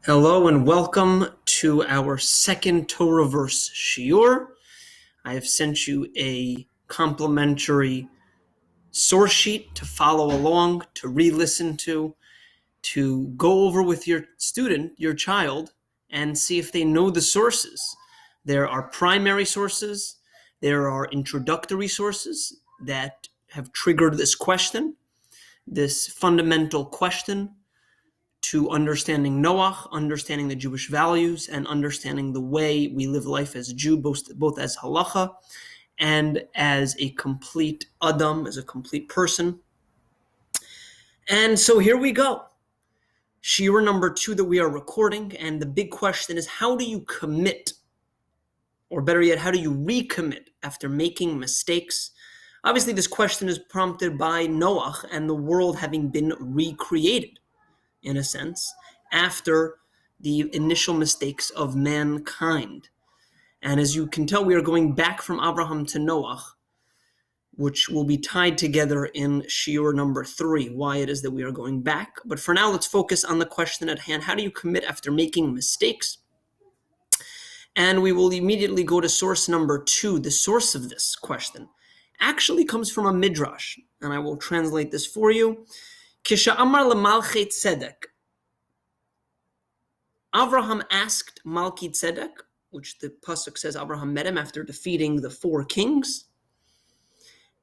Hello and welcome to our second Torah verse Shiur. I have sent you a complimentary source sheet to follow along, to re-listen to go over with your student, your child, and see if they know the sources. There are primary sources, there are introductory sources that have triggered this question, this fundamental question to understanding Noach, understanding the Jewish values, and understanding the way we live life as a Jew, both as halacha and as a complete Adam, as a complete person. And so here we go. Shiur number 2 that we are recording, and the big question is, how do you commit? Or better yet, how do you recommit after making mistakes? Obviously, this question is prompted by Noach and the world having been recreated, in a sense, after the initial mistakes of mankind. And as you can tell, we are going back from Abraham to Noach, which will be tied together in Shiur number 3, why it is that we are going back. But for now, let's focus on the question at hand. How do you commit after making mistakes? And we will immediately go to source number 2. The source of this question actually comes from a midrash, and I will translate this for you. Kisha Amar lemalchei tzedek. Avraham asked Malki Tzedek, which the pasuk says Avraham met him after defeating the 4 kings,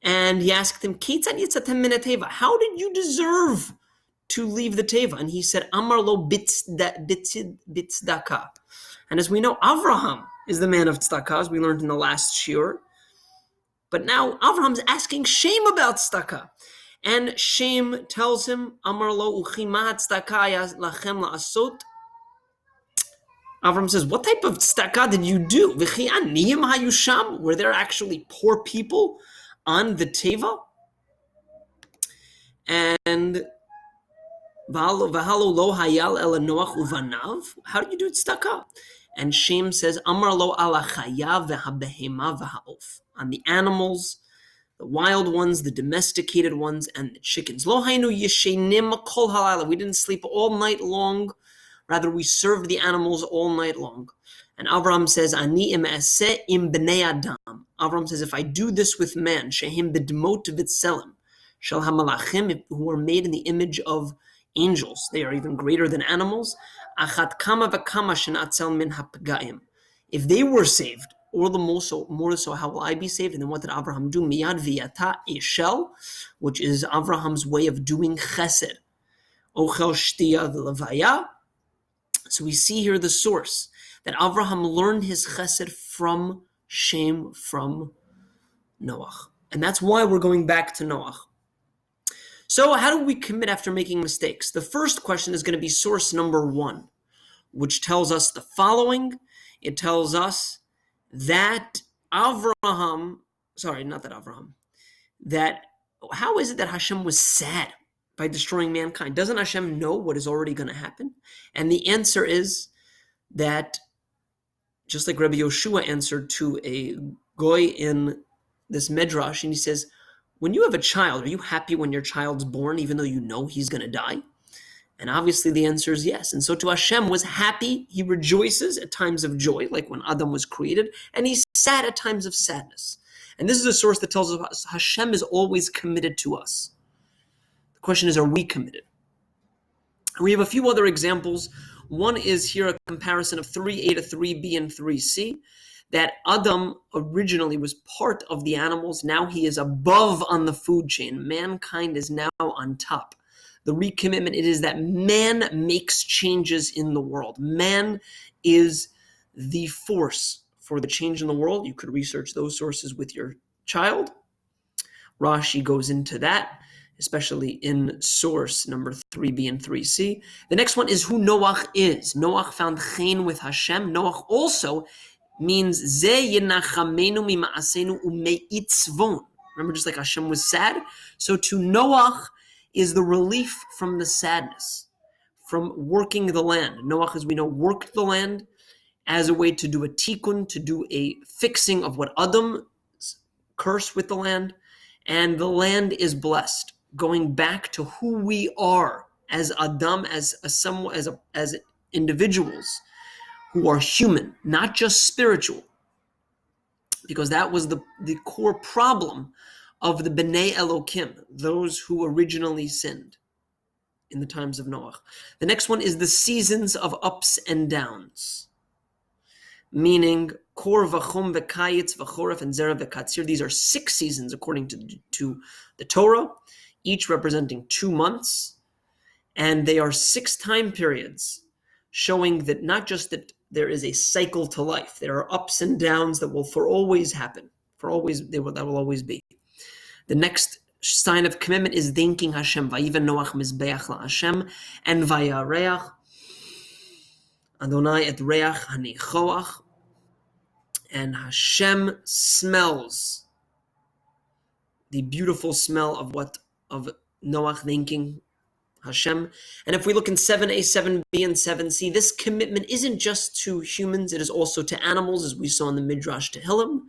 and he asked him, Keitzad yitzatem min hateva, how did you deserve to leave the teva? And he said, Amar lo bitzdaka. And as we know, Avraham is the man of tzedakah, as we learned in the last shiur. But now Avraham's asking Shem about tzedakah. And Shem tells him, Amar lo uchima tzedakah lachem la'asot. Avram says, what type of tzedakah did you do? V'chi aniyim hayusham? Were there actually poor people on the teva? And v'halo lo hayal ela Noach uvanav? How did you do tzedakah? And Shem says, Amar lo ala chayav v'habehema v'haof. On the animals, the wild ones, the domesticated ones, and the chickens. Lo haynu yeshenim kol halayla. We didn't sleep all night long. Rather, we served the animals all night long. And Avram says, Ani im'aseh im b'nei adam. Avram says, if I do this with man, shehim b'dmot v'tselem, shel hamalachim, who are made in the image of angels, they are even greater than animals. Achat kama v'kama shenatzel min hapgaim. If they were saved, or the more so, how will I be saved? And then what did Avraham do? Miyad v'yata eshel, which is Avraham's way of doing chesed. Ochel shtiya v'levaya. So we see here the source, that Avraham learned his chesed from Shem, from Noach. And that's why we're going back to Noach. So how do we commit after making mistakes? The first question is going to be source number 1, which tells us the following. It tells us that that how is it that Hashem was sad by destroying mankind? Doesn't Hashem know what is already going to happen? And the answer is that, just like Rabbi Yoshua answered to a goy in this medrash, and he says, when you have a child, are you happy when your child's born, even though you know he's going to die? And obviously the answer is yes. And so to Hashem was happy. He rejoices at times of joy, like when Adam was created, and he's sad at times of sadness. And this is a source that tells us Hashem is always committed to us. The question is, are we committed? And we have a few other examples. One is here a comparison of 3a to 3b and 3c, that Adam originally was part of the animals. Now he is above on the food chain. Mankind is now on top. The recommitment, it is that man makes changes in the world. Man is the force for the change in the world. You could research those sources with your child. Rashi goes into that, especially in source number 3b and 3c. The next one is who Noach is. Noach found chen with Hashem. Noach also means ze yenachamenu mima'asenu umeitzvon. Remember, just like Hashem was sad, so to Noach is the relief from the sadness, from working the land. Noach, as we know, worked the land as a way to do a tikkun, to do a fixing of what Adam's curse with the land, and the land is blessed, going back to who we are as Adam, as individuals who are human, not just spiritual, because that was the core problem of the Bnei Elokim, those who originally sinned in the times of Noach. The next one is the seasons of ups and downs, meaning Kor v'chum v'kayitz v'choref and zera v'katzir. These are 6 seasons according to the Torah, each representing 2 months, and they are 6 time periods, showing that not just that there is a cycle to life, there are ups and downs that will for always happen, that will always be. The next sign of commitment is thanking Hashem. Vayiven Noach mizbeach la'Hashem and vayareach Adonai et reach hanichoach, and Hashem smells the beautiful smell of Noach thanking Hashem. And if we look in 7a, 7b, and 7c, this commitment isn't just to humans, it is also to animals, as we saw in the Midrash Tehillim.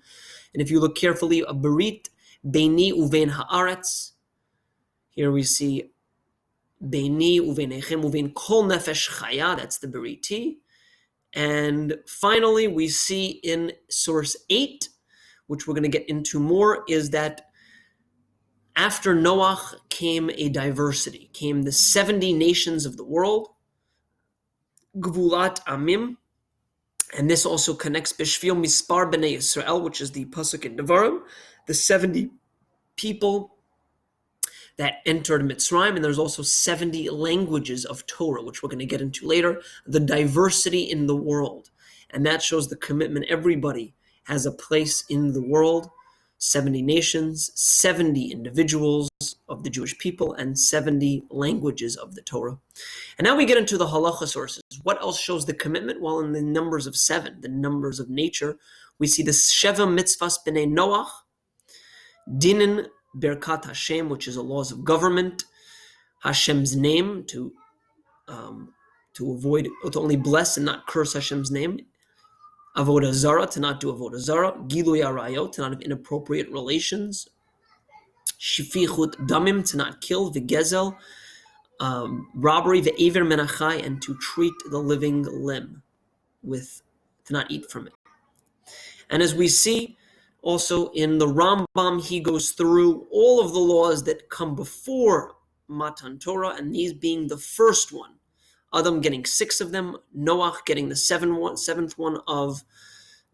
And if you look carefully, a berit, beini uvein haaretz. Here we see beini uveinechem uvein kol nefesh chaya, that's the beriti. And finally, we see in source 8, which we're going to get into more, is that after Noach came a diversity, came the 70 nations of the world, Gvulat Amim, and this also connects Bishvil Mispar B'nai Yisrael, which is the Pasuk in Devarim, the 70 people that entered Mitzrayim, and there's also 70 languages of Torah, which we're going to get into later, the diversity in the world. And that shows the commitment. Everybody has a place in the world, 70 nations, 70 individuals of the Jewish people, and 70 languages of the Torah. And now we get into the halacha sources. What else shows the commitment? Well, in the numbers of 7, the numbers of nature, we see the Sheva Mitzvahs B'nai Noach, Dinin Berkat Hashem, which is the laws of government, Hashem's name, to only bless and not curse Hashem's name, Avodah Zarah, to not do Avodah Zarah, Gilui Arayot, to not have inappropriate relations, Shifichut Damim, to not kill, V'gezel, robbery, V'ever Menachai, and to treat the living limb to not eat from it. And as we see, also in the Rambam, he goes through all of the laws that come before Matan Torah, and these being the first one. Adam getting 6 of them, Noach getting the 7th one of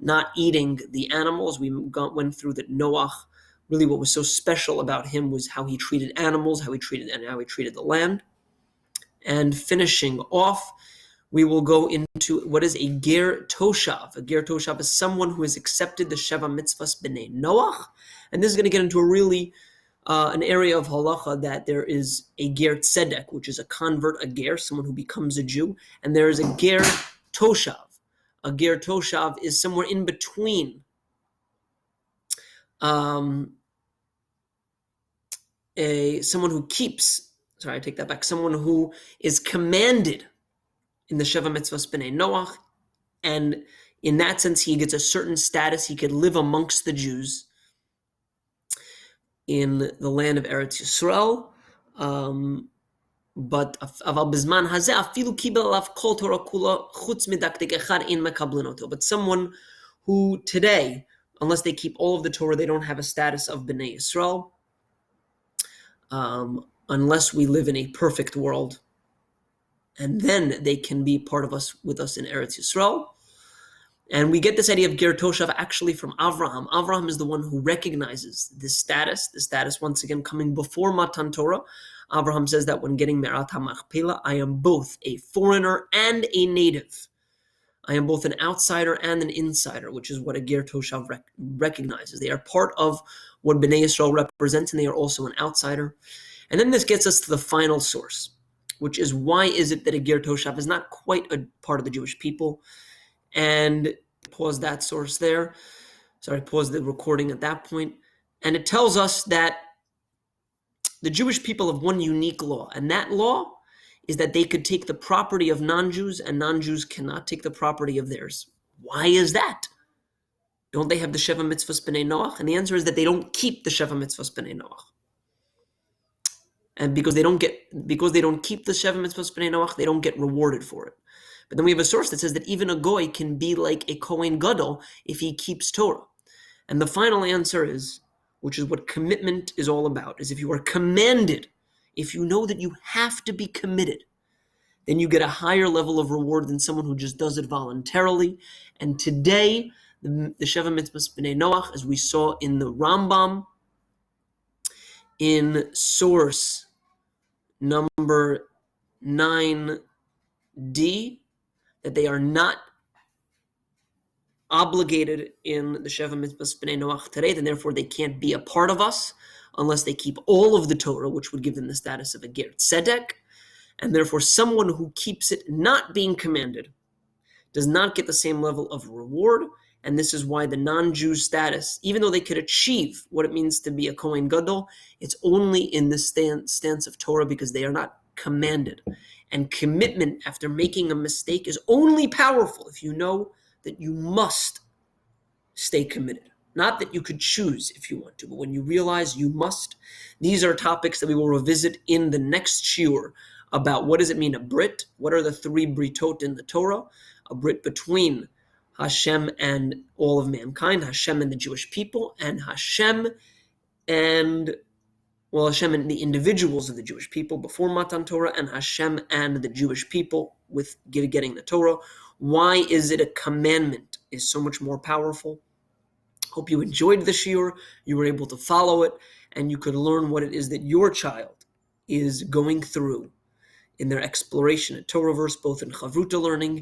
not eating the animals. We went through that Noach, really what was so special about him was how he treated animals, how he treated the land. And finishing off, we will go into what is a ger toshav. A ger toshav is someone who has accepted the Sheva Mitzvahs B'nai Noach. And this is going to get into a really, an area of halacha that there is a ger tzedek, which is a convert, a ger, someone who becomes a Jew. And there is a ger toshav. A ger toshav is somewhere in between someone who is commanded in the Sheva Mitzvahs B'nai Noach, and in that sense he gets a certain status. He could live amongst the Jews in the land of Eretz Yisrael, but aval bizman hazeh afilu kibel alav kol Torah kula chutz midaktik echad in mekablin oto. But someone who today, unless they keep all of the Torah, they don't have a status of Bnei Yisrael, unless we live in a perfect world. And then they can be part of us, with us in Eretz Yisrael. And we get this idea of ger toshav actually from Avraham. Avraham is the one who recognizes this status once again coming before Matan Torah. Avraham says that when getting Me'arat HaMachpelah, I am both a foreigner and a native. I am both an outsider and an insider, which is what a ger toshav recognizes. They are part of what Bnei Yisrael represents, and they are also an outsider. And then this gets us to the final source, which is why is it that a ger toshav is not quite a part of the Jewish people? And pause that source there. Pause the recording at that point. And it tells us that the Jewish people have one unique law, and that law is that they could take the property of non-Jews, and non-Jews cannot take the property of theirs. Why is that? Don't they have the Sheva Mitzvahs B'nai Noach? And the answer is that they don't keep the Sheva Mitzvahs B'nai Noach. And because they don't keep the Sheva Mitzvahs B'nai Noach, they don't get rewarded for it. But then we have a source that says that even a goy can be like a Kohen Gadol if he keeps Torah. And the final answer is, which is what commitment is all about, is if you are commanded, if you know that you have to be committed, then you get a higher level of reward than someone who just does it voluntarily. And today, the Sheva Mitzvahs B'nai Noach, as we saw in the Rambam, in source number 9d, that they are not obligated in the Sheva Mitzvahs B'nai Noach today, then therefore they can't be a part of us unless they keep all of the Torah, which would give them the status of a Ger Tzedek. And therefore someone who keeps it not being commanded does not get the same level of reward. And this is why the non-Jew status, even though they could achieve what it means to be a Kohen Gadol, it's only in the stance of Torah because they are not commanded. And commitment after making a mistake is only powerful if you know that you must stay committed. Not that you could choose if you want to, but when you realize you must. These are topics that we will revisit in the next shiur about what does it mean a Brit, what are the three Britot in the Torah, a Brit between Hashem and all of mankind, Hashem and the Jewish people, and Hashem and the individuals of the Jewish people before Matan Torah, and Hashem and the Jewish people with getting the Torah. Why is it a commandment is so much more powerful? Hope you enjoyed the shiur, you were able to follow it, and you could learn what it is that your child is going through in their exploration at Torah verse, both in Chavruta learning